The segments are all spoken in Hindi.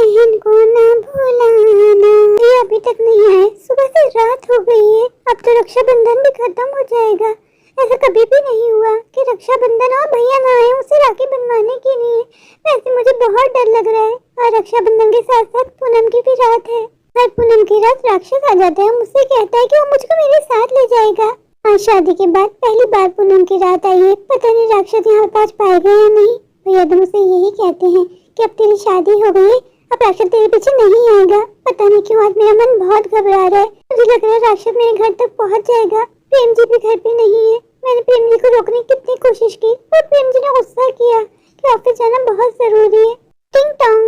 बहन को ना भुलाना। ये अभी तक नहीं आए, सुबह से रात हो गई है। अब तो रक्षाबंधन भी खत्म हो जाएगा। ऐसा कभी भी नहीं हुआ कि रक्षाबंधन और भैया ना आए उसे राखी बनवाने के लिए। वैसे मुझे बहुत डर लग रहा है। और रक्षाबंधन के साथ साथ पूनम की भी रात है। हर पूनम की रात राक्षस आ जाता है, मुझसे कहता है कि वो मुझको मेरे साथ ले जाएगा। आज शादी के बाद पहली बार पूनम की रात आई है। पता नहीं राक्षस यहाँ पहुँच पाएगा या नहीं। भैया तो मुझसे यही कहते हैं कि अब तेरी शादी हो गई है, अब राक्षस तेरे पीछे नहीं आएगा। पता नहीं क्यों आज मेरा मन बहुत घबरा रहा है। मुझे लग रहा है राक्षस मेरे घर तक पहुंच जाएगा। प्रेम जी भी घर पे नहीं है। मैंने प्रेम जी को रोकने की कितनी कोशिश की पर प्रेम जी ने गुस्सा किया कि ऑफिस जाना बहुत जरूरी है। टिंग टोंग,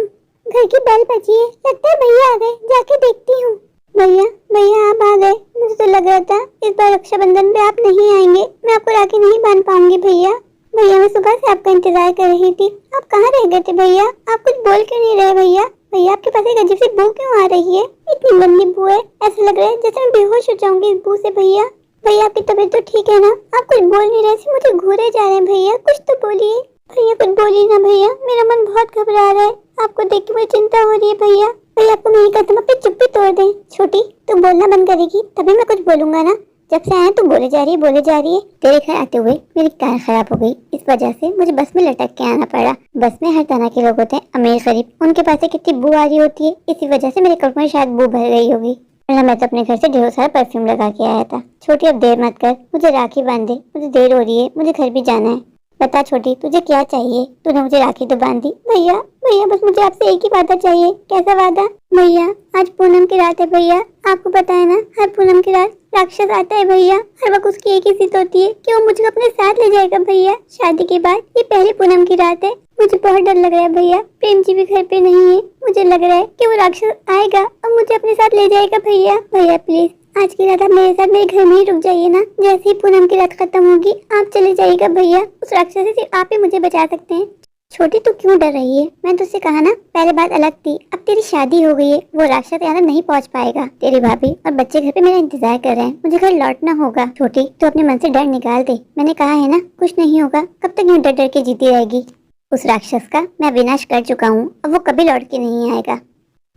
घर की बेल बजी है। लगता है भैया आ गए, जाके देखती हूँ। भैया भैया आप आ गए। मुझे तो लग रहा था इस बार रक्षाबंधन पे आप नहीं आएंगे, मैं आपको राखी नहीं बांध पाऊंगी। भैया भैया मैं सुबह से आपका इंतजार कर रही थी। आप कहाँ रह गए थे भैया? आप कुछ बोल क्यों नहीं रहे भैया? भैया आपके पास एक अजीब सी बू क्यों आ रही है? इतनी गंदी बू है, ऐसा लग रहा है जैसे मैं बेहोश हो जाऊंगी इस बू से। भैया भैया आपकी तबीयत तो ठीक है ना? आप कुछ बोल नहीं रहे, मुझे घूरे जा रहे हैं। भैया कुछ तो बोलिए। भैया कुछ बोलिए ना भैया, मेरा मन बहुत घबरा रहा है। आपको देख के मुझे चिंता हो रही है। भैया भैया आपको मेरी कसम अपनी चुप्पी तोड़ दे। छोटी तू बोलना बंद करेगी तभी मैं कुछ बोलूंगा ना। जब से आया तू बोले जा रही है। तेरे घर आते हुए मेरी कार खराब हो गई, इस वजह से मुझे बस में लटक के आना पड़ा। बस में हर तरह के लोग होते हैं, अमीर गरीब, उनके पास से कितनी बू आ रही होती है। इसी वजह से मेरे कपड़ों में शायद बू भर गई होगी, वरना मैं तो अपने घर से ढेर सारा परफ्यूम लगा के आया था। छोटी अब देर मत कर, मुझे राखी बांध दे, मुझे देर हो रही है, मुझे घर भी जाना है। बता छोटी तुझे क्या चाहिए? तूने मुझे राखी तो बांध दी। भैया भैया बस मुझे आपसे एक ही वादा चाहिए। कैसा वादा? भैया आज पूनम की रात है। भैया आपको पता है ना, हर पूनम की रात राक्षस आता है। भैया हर वक्त उसकी एक ही जिद होती है कि वो मुझे अपने साथ ले जाएगा। भैया शादी के बाद ये पहली पूनम की रात है, मुझे बहुत डर लग रहा है। भैया प्रेम जी भी घर पे नहीं है, मुझे लग रहा है कि वो राक्षस आएगा और मुझे अपने साथ ले जाएगा। भैया भैया प्लीज आज की रात आप मेरे साथ मेरे घर में ही रुक जाइए ना। जैसे ही पूनम की रात खत्म होगी आप चले जाइएगा। भैया उस राक्षस से आप ही मुझे बचा सकते हैं। छोटी तू क्यों डर रही है? मैं तुझसे कहा ना पहले बात अलग थी, अब तेरी शादी हो गई है, वो राक्षस यहाँ नहीं पहुँच पाएगा। तेरी भाभी और बच्चे घर पे मेरा इंतजार कर रहे हैं, मुझे घर लौटना होगा। छोटी तू अपने मन से डर निकाल दे, मैंने कहा है ना कुछ नहीं होगा। कब तक यूं डर डर के जीती रहेगी? उस राक्षस का मैं विनाश कर चुका हूँ, अब वो कभी लौट के नहीं आएगा।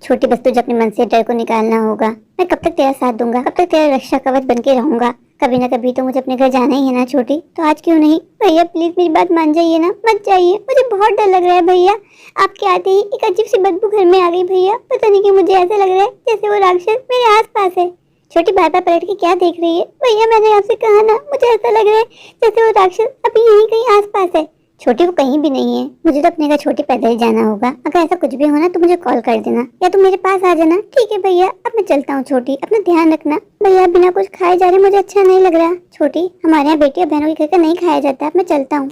छोटी बस तुझे अपने मन से डर को निकालना होगा। मैं कब तक तेरा साथ दूंगा, कब तक तेरा रक्षा कवच बन के रहूंगा। कभी ना कभी तो मुझे अपने घर जाना ही है ना छोटी, तो आज क्यों नहीं? भैया प्लीज मेरी बात मान जाइए ना, मत जाइए, मुझे बहुत डर लग रहा है। भैया आपके आते ही एक अजीब सी बदबू घर में आ गई। भैया पता नहीं कि मुझे ऐसा लग रहा है जैसे वो राक्षस मेरे आस पास है। छोटी बार बार पलट के क्या देख रही है? भैया मैंने आपसे कहा ना, मुझे ऐसा लग रहा है जैसे वो राक्षस अभी यहीं कहीं आस पास है। छोटी वो कहीं भी नहीं है, मुझे तो अपने घर छोटी पैदल ही जाना होगा। अगर ऐसा कुछ भी होना तो मुझे कॉल कर देना या तुम मेरे पास आ जाना। ठीक है भैया अब मैं चलता हूँ। छोटी अपना ध्यान रखना। भैया बिना कुछ खाए जा रहे मुझे अच्छा नहीं लग रहा। छोटी हमारे यहाँ बेटी और बहनों के घर का नहीं खाया जाता। अब मैं चलता हूँ।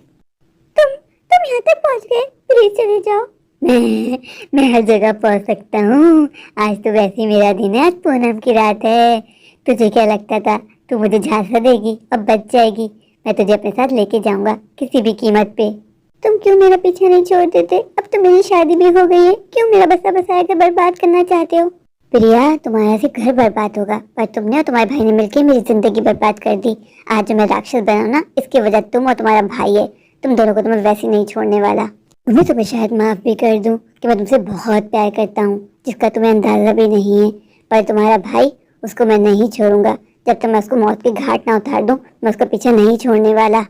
तुम यहाँ तक पहुँच गए, प्लीज चले जाओ। मैं हर जगह पहुँच सकता हूँ। आज तो वैसे ही मेरा दिन है, आज पूनम की रात है। तुझे क्या लगता था तू मुझे झांसा देगी और बच जाएगी? मैं तुझे अपने साथ लेके जाऊंगा किसी भी कीमत पे। तुम क्यों मेरा पीछा नहीं छोड़ देते? अब तो मेरी शादी भी हो गई है, क्यों मेरा बसा बसाया घर बर्बाद करना चाहते हो? प्रिया तुम्हारा सिर्फ घर बर्बाद होगा, पर तुमने और तुम्हारे भाई ने मिलकर मेरी जिंदगी बर्बाद कर दी। आज जो मैं राक्षस बना ना, इसकी वजह तुम और तुम्हारा भाई है। तुम दोनों को तो मैं वैसे नहीं छोड़ने वाला। तुम्हें तो मैं शायद माफ भी कर दूं कि मैं तुमसे बहुत प्यार करता हूँ, जिसका तुम्हें अंदाजा भी नहीं है। पर तुम्हारा भाई, उसको मैं नहीं छोड़ूंगा। जब तक मैं उसको मौत के घाट ना उतार दूं, मैं उसका पीछा नहीं छोड़ने वाला।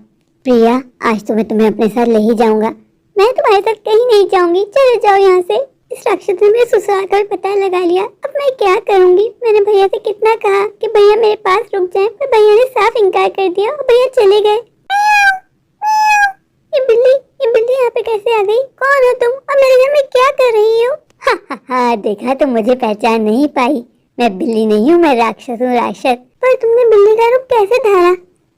प्रिया आज तो मैं तुम्हें अपने साथ ले ही जाऊंगा। मैं तुम्हारे साथ कहीं नहीं जाऊंगी, चले जाओ यहाँ से। इस राक्षस ने मेरे ससुराल का भी पता लगा लिया, अब मैं क्या करूंगी? मैंने भैया से कितना कहा कि भैया मेरे पास रुक जाएं, पर भैया ने साफ इनकार कर दिया और भैया चले गए। ये बिल्ली यहाँ पे कैसे आ गई? कौन हो तुम और मेरे घर में क्या कर रही हो? हा देखा तुम मुझे पहचान नहीं पाई। मैं बिल्ली नहीं हूँ, मैं राक्षस हूँ, राक्षस। पर तुमने बिल्ली का रूप कैसे धारा?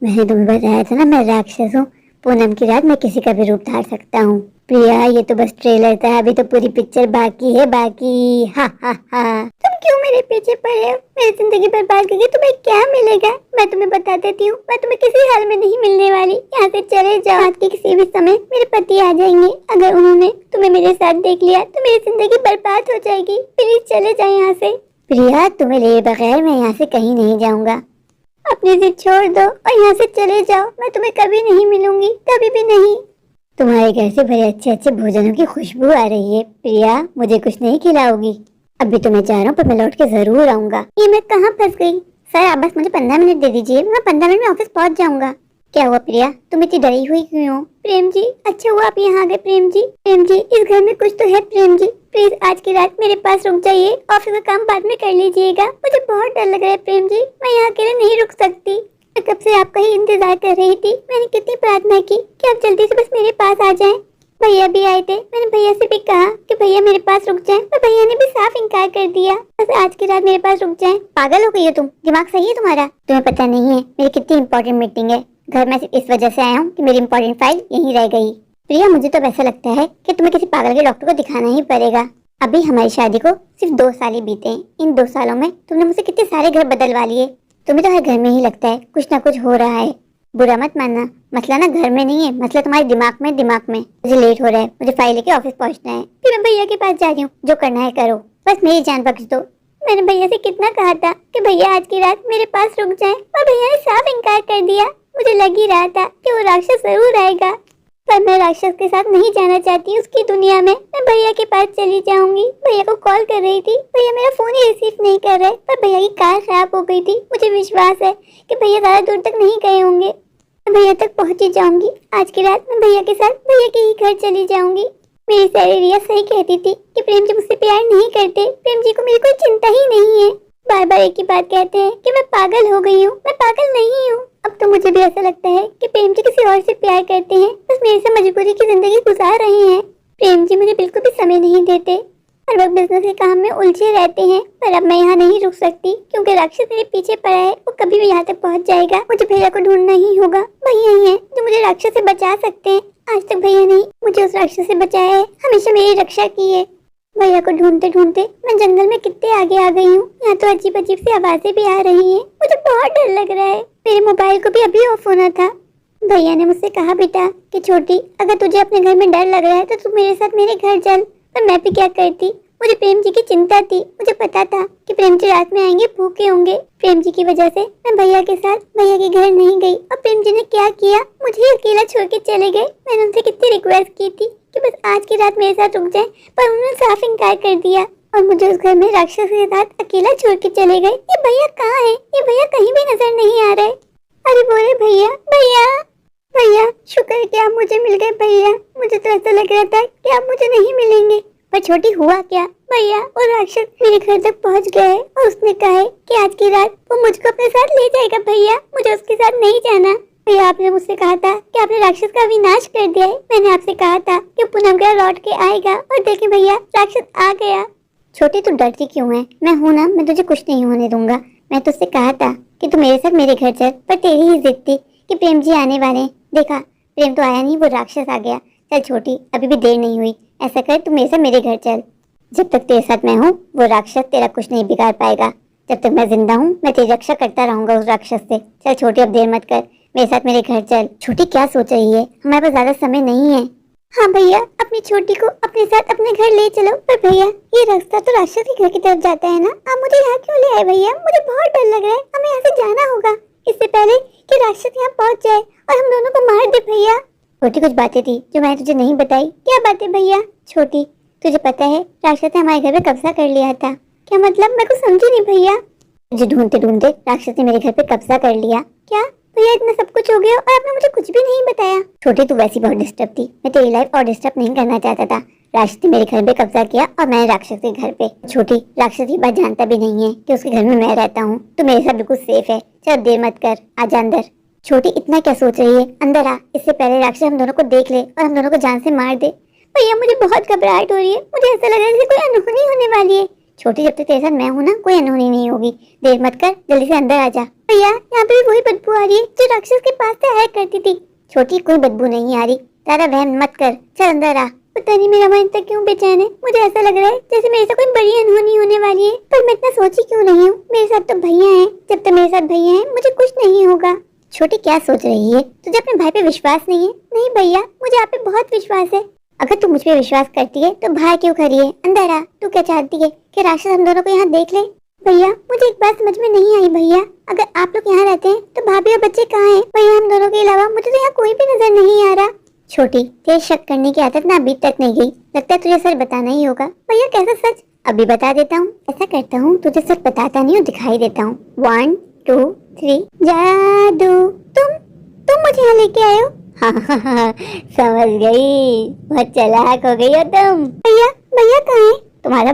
मैंने तुम्हें बताया था ना मैं राक्षस हूँ। पूनम की रात मैं किसी का भी रूप धार सकता हूँ। प्रिया ये तो बस ट्रेलर था, अभी तो पूरी पिक्चर बाकी है, बाकी। हा तुम क्यों मेरे पीछे पड़े हो? मेरी जिंदगी बर्बाद करके तुम्हें क्या मिलेगा? मैं तुम्हें बता देती हूँ, मैं तुम्हें किसी हाल में नहीं मिलने वाली। यहाँ से चले जाओ। रात के किसी भी समय मेरे पति आ जाएंगे, अगर उन्होंने तुम्हें मेरे साथ देख लिया तो मेरी जिंदगी बर्बाद हो जाएगी। प्लीज चले जाओ यहाँ से। प्रिया तुम्हें ले बगैर मैं यहाँ से कहीं नहीं जाऊँगा। अपनी जिद छोड़ दो और यहाँ से चले जाओ। मैं तुम्हें कभी नहीं मिलूंगी, कभी भी नहीं। तुम्हारे घर से बड़े अच्छे अच्छे भोजनों की खुशबू आ रही है। प्रिया, मुझे कुछ नहीं खिलाओगी? अभी तो मैं जा रहा हूँ, पर मैं लौट के जरूर आऊंगा। ये मैं कहाँ फंस गई? सर, आप बस मुझे 15 मिनट दे दीजिए, मैं 15 मिनट में ऑफिस पहुँच जाऊंगा। क्या हुआ प्रिया, तुम इतनी डरी हुई क्यों हो? प्रेम जी, अच्छा हुआ आप यहाँ आ गए। प्रेम जी, इस घर में कुछ तो है। प्रेम जी, प्लीज आज की रात मेरे पास रुक जाइए, ऑफिस का काम बाद में कर लीजिएगा। मुझे बहुत डर लग रहा है प्रेम जी, मैं यहाँ अकेले नहीं रुक सकती। मैं कब से आपका ही इंतजार कर रही थी। मैंने कितनी प्रार्थना की कि आप जल्दी से बस मेरे पास आ जाएं। भैया भी आए थे, मैंने भैया से भी कहा कि भैया मेरे पास रुक जाएं, पर भैया ने भी साफ इनकार कर दिया। बस आज की रात मेरे पास रुक जाएं। पागल हो गई हो तुम? दिमाग सही है तुम्हारा? तुम्हें पता नहीं है मेरी कितनी इंपॉर्टेंट मीटिंग है। घर में सिर्फ इस वजह से आया हूँ कि मेरी इंपॉर्टेंट फाइल यहीं रह गई। प्रिया, मुझे तो ऐसा लगता है कि तुम्हें किसी पागल के डॉक्टर को दिखाना ही पड़ेगा। अभी हमारी शादी को सिर्फ 2 साल ही बीते हैं। इन 2 सालों में तुमने मुझसे कितने सारे घर बदलवा लिए। तुम्हें तो हर घर में ही लगता है कुछ ना कुछ हो रहा है। बुरा मत मानना, मसला ना घर में नहीं है, मसला तुम्हारे दिमाग में। मुझे लेट हो रहा है, मुझे फाइल लेके ऑफिस पहुंचना है। फिर मैं भैया के पास जा रही हूँ, जो करना है करो, बस मेरी जान बख्श दो। मैंने भैया से कितना कहा था कि भैया आज की रात मेरे पास रुक जाएं, और भैया ने साफ इनकार कर दिया। मुझे लग ही रहा था कि वो राक्षस जरूर आएगा, पर मैं राक्षस के साथ नहीं जाना चाहती उसकी दुनिया में। मैं भैया के पास चली जाऊंगी। भैया को कॉल कर रही थी, भैया मेरा फोन ही रिसीव नहीं कर रहे, पर भैया की कार खराब हो गई थी। मुझे विश्वास है कि भैया ज्यादा दूर तक नहीं गए होंगे। मैं भैया तक पहुंच ही जाऊंगी। आज की रात मैं भैया के साथ भैया के ही घर चली जाऊंगी। मेरी सहेली रिया सही कहती थी कि प्रेम जी मुझसे प्यार नहीं करते। प्रेम जी को मेरी कोई चिंता ही नहीं है। बार बार एक ही बात कहते हैं कि मैं पागल हो गई हूँ। मैं पागल नहीं हूँ। अब तो मुझे भी ऐसा लगता है कि प्रेम जी किसी और से प्यार करते हैं, बस मेरे से मजबूरी की जिंदगी गुजार रहे हैं। प्रेम जी मुझे बिल्कुल भी समय नहीं देते, हर वक्त बिजनेस के काम में उलझे रहते हैं। पर अब मैं यहाँ नहीं रुक सकती, क्योंकि राक्षस मेरे पीछे पड़ा है। वो कभी भी यहाँ तक पहुँच जाएगा। मुझे भैया को ढूंढना ही होगा। भैया ही है जो मुझे राक्षस से बचा सकते हैं। आज तक भैया नहीं मुझे उस राक्षस से बचाया है, हमेशा मेरी रक्षा की है। भैया को ढूंढते ढूंढते मैं जंगल में कितने आगे आ गई हूँ। यहाँ तो अजीब अजीब सी आवाजें भी आ रही हैं। मुझे बहुत डर लग रहा है। मेरे मोबाइल को भी अभी ऑफ होना था। भैया ने मुझसे कहा, बेटा कि छोटी, अगर तुझे अपने घर में डर लग रहा है तो तू मेरे साथ मेरे घर चल। पर मैं भी क्या करती, मुझे प्रेम जी की चिंता थी। मुझे पता था कि प्रेम जी रात में आएंगे, भूखे होंगे। प्रेम जी की वजह से मैं भैया के साथ भैया के घर नहीं गई। और प्रेम जी ने क्या किया, मुझे अकेला छोड़ के चले गए। मैंने उनसे कितनी रिक्वेस्ट की थी कि बस आज की रात मेरे साथ रुक जाए, पर उन्होंने साफ इनकार कर दिया और मुझे उस घर में राक्षस के साथ अकेला छोड़ के चले गए। ये भैया कहाँ है? ये भैया कहीं भी नजर नहीं आ रहे। अरे बोले भैया, भैया, भैया, शुक्र है कि आप मुझे मिल गए। भैया, मुझे तो ऐसा लग रहा था कि आप मुझे नहीं मिलेंगे। पर छोटी, हुआ क्या? भैया, वो राक्षस मेरे घर तक पहुंच गया है और उसने कहा है कि आज की रात वो मुझको अपने साथ ले जाएगा। भैया, मुझे उसके साथ नहीं जाना। भैया, आपने मुझसे कहा था कि आपने राक्षस का विनाश कर दिया है। मैंने आपसे कहा था कि पूनमगढ़ लौट के आएगा, और देखिए भैया, राक्षस आ गया। छोटी, तू डरती क्यों है? मैं हूँ ना, मैं तुझे कुछ नहीं होने दूंगा। मैं तुझसे कहा था कि तू मेरे साथ मेरे घर चल, पर तेरी ही जिद थी कि प्रेम जी आने वाले। देखा, प्रेम तो आया नहीं, वो राक्षस आ गया। चल छोटी, अभी भी देर नहीं हुई। ऐसा कर, तू मेरे साथ मेरे घर चल। जब तक तेरे साथ मैं हूँ, वो राक्षस तेरा कुछ नहीं बिगाड़ पाएगा। जब तक मैं जिंदा हूँ, मैं तेरी रक्षा करता रहूंगा उस राक्षस से। चल छोटी, अब देर मत कर, मेरे साथ मेरे घर चल। छोटी, क्या सोच रही है? हमारे पास ज्यादा समय नहीं है। हाँ भैया, अपनी छोटी को अपने साथ अपने घर ले चलो। पर भैया, ये रास्ता तो राक्षस के घर की तरफ जाता है ना। आप मुझे यहाँ क्यों ले आए भैया? मुझे बहुत डर लग रहा है। हमें यहाँ से जाना होगा इससे पहले कि राक्षस यहाँ पहुँच जाए और हम दोनों को मार दे। भैया, छोटी, कुछ बातें थी जो मैंने तुझे नहीं बताई। क्या बातें भैया? छोटी, तुझे पता है राक्षस ने हमारे घर पे कब्जा कर लिया था। क्या मतलब? मैं कुछ समझी नहीं भैया। मुझे ढूंढते ढूंढते राक्षस ने मेरे घर पे कब्जा कर लिया। क्या भैया, इतना सब कुछ हो गया और आपने मुझे कुछ भी नहीं बताया? छोटी, तू वैसी बहुत डिस्टर्ब थी। मैं तेरी लाइफ और डिस्टर्ब नहीं करना चाहता था। राक्षस ने मेरे घर पे कब्जा किया और मैं राक्षस के घर पे। छोटी, राक्षस ये बात जानता भी नहीं है कि उसके घर में मैं रहता हूँ। तो मेरे साथ बिल्कुल सेफ है। चल देर मत कर, आजा अंदर। छोटी, इतना क्या सोच रही है? अंदर आ, इससे पहले राक्षस हम दोनों को देख ले और हम दोनों को जान से मार दे। भैया, मुझे बहुत घबराहट हो रही है। मुझे ऐसा लग रहा है जैसे कोई अनहोनी होने वाली है। छोटी, जब तक तेरे साथ मैं हूँ ना, कोई अनहोनी नहीं होगी। देर मत कर, जल्दी से अंदर आ जा। भैया, यहाँ पे भी वही बदबू आ रही है जो राक्षस के पास से आया करती थी। छोटी, कोई बदबू नहीं आ रही, ज्यादा वहम मत कर, चल अंदर आ। पता नहीं मेरा मन तक क्यों बेचैन है। मुझे ऐसा लग रहा है जैसे मेरे से कोई बड़ी अनहोनी होने वाली है, पर मैं इतना सोची क्यों नहीं हूँ। मेरे साथ तो भैया है, जब तक मेरे साथ भैया है मुझे कुछ नहीं होगा। छोटी, क्या सोच रही है? तुझे अपने भाई पे विश्वास नहीं है? नहीं भैया, मुझे आप पे बहुत विश्वास है। अगर तू मुझ पे विश्वास करती है तो भाई क्यों खड़ी है? अंदर आ। तू क्या चाहती है कि राक्षस हम दोनों को यहाँ देख ले? भैया, मुझे एक बात समझ में नहीं आई। भैया, अगर आप लोग यहाँ रहते हैं तो भाभी और बच्चे कहाँ हैं? भैया, हम दोनों के अलावा मुझे तो यहाँ कोई भी नजर नहीं आ रहा। छोटी, तेरी शक करने की आदत ना अभी तक नहीं गई। लगता है तुझे सच बताना ही होगा। भैया कैसा सच? अभी बता देता हूँ। ऐसा करता हूँ, तुझे सच बताता नहीं हूँ, दिखाई देता हूँ। 1 2 3 जादू। तुम मुझे यहाँ लेके आए हो? हाँ, समझ गई। बहुत चालाक हो गई हो तुम। भैया भैया कहाँ है? तुम्हारा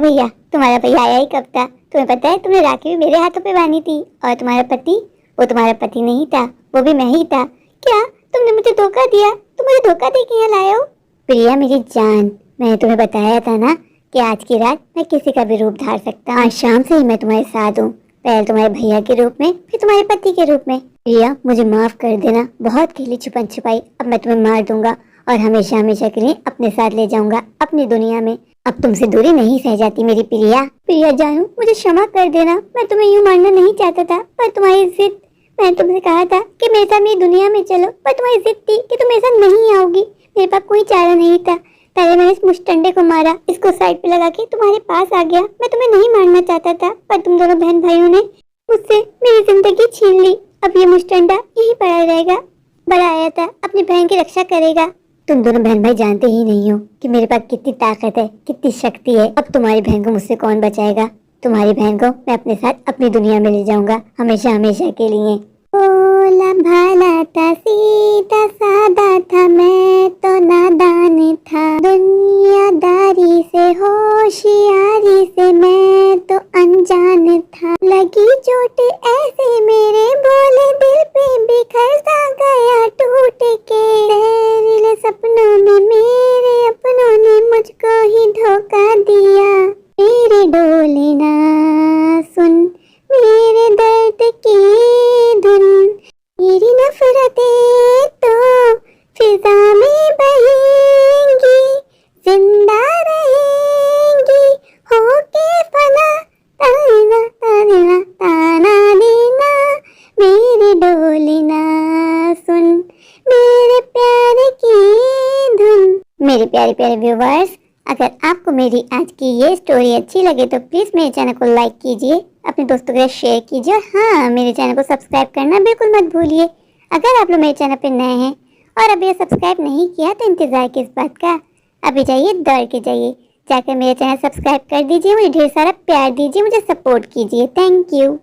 भैया आया ही कब था? तुम्हें पता है, तुमने राखी भी मेरे हाथों पे बांधी थी। और तुम्हारा पति, वो तुम्हारा पति नहीं था, वो भी मैं ही था। क्या तुमने मुझे धोखा दिया? तुम मुझे धोखा दे के यहाँ लाए हो? प्रिया मेरी जान, मैंने तुम्हें बताया था ना कि आज की रात मैं किसी का भी रूप धार सकता हूँ। आज शाम से ही मैं तुम्हारे साथ हूँ, पहले तुम्हारे भैया के रूप में, फिर तुम्हारे पति के रूप में। प्रिया मुझे माफ कर देना, बहुत खेली छुपन छुपाई। अब मैं तुम्हें मार दूंगा और हमेशा हमेशा के लिए अपने साथ ले जाऊंगा अपनी दुनिया में। अब तुमसे दूरी नहीं सह जाती मेरी प्रिया। प्रिया जानू, मुझे क्षमा कर देना, मैं तुम्हें यूं मारना नहीं चाहता था, पर तुम्हारी जिद। मैंने तुमसे कहा था कि मेरे साथ मेरी दुनिया में चलो, पर तुम्हारी जिद थी कि तुम मेरे साथ नहीं आओगी। मेरे पास कोई चारा नहीं था। पहले मैंने इस मुश्तंडे को मारा, इसको साइड पे लगा के तुम्हारे पास आ गया। मैं तुम्हें नहीं मारना चाहता था, पर तुम दोनों बहन भाइयों ने मुझसे मेरी जिंदगी छीन ली। अब ये मुश्तंडा यहीं पड़ा रहेगा। बड़ा आया था, अपनी बहन की रक्षा करेगा। तुम दोनों बहन भाई जानते ही नहीं हो कि मेरे पास कितनी ताकत है, कितनी शक्ति है। अब तुम्हारी बहन को मुझसे कौन बचाएगा? तुम्हारी बहन को मैं अपने साथ अपनी दुनिया में ले जाऊंगा, हमेशा हमेशा के लिए। भोला भाला था, सीधा सादा था, मैं तो नादान था। दुनियादारी से, होशियारी से मैं तो अनजान था। लगी चोट ऐसे मेरे भोले दिल पे, बिखर सा गया टूट के। जहरीले सपनों में मेरे अपनों ने मुझको ही धोखा दिया। मेरे डोले ना सुन, मेरे दर्द की धुन, मेरी नफरतें तो फिजा में बहेंगी, जिंदा रहेंगी होके फना। ताना ताना ताना देना, मेरे डोले ना सुन, मेरे प्यारे की धुन। मेरे प्यारे प्यारे व्यूवर्स, अगर आपको मेरी आज की ये स्टोरी अच्छी लगे तो प्लीज़ मेरे चैनल को लाइक कीजिए, अपने दोस्तों के साथ शेयर कीजिए और हाँ, मेरे चैनल को सब्सक्राइब करना बिल्कुल मत भूलिए। अगर आप लोग मेरे चैनल पर नए हैं और अभी सब्सक्राइब नहीं किया तो इंतज़ार किस बात का? अभी जाइए, दौड़ के जाइए, जाकर मेरे चैनल सब्सक्राइब कर दीजिए, मुझे ढेर सारा प्यार दीजिए, मुझे सपोर्ट कीजिए। Thank you.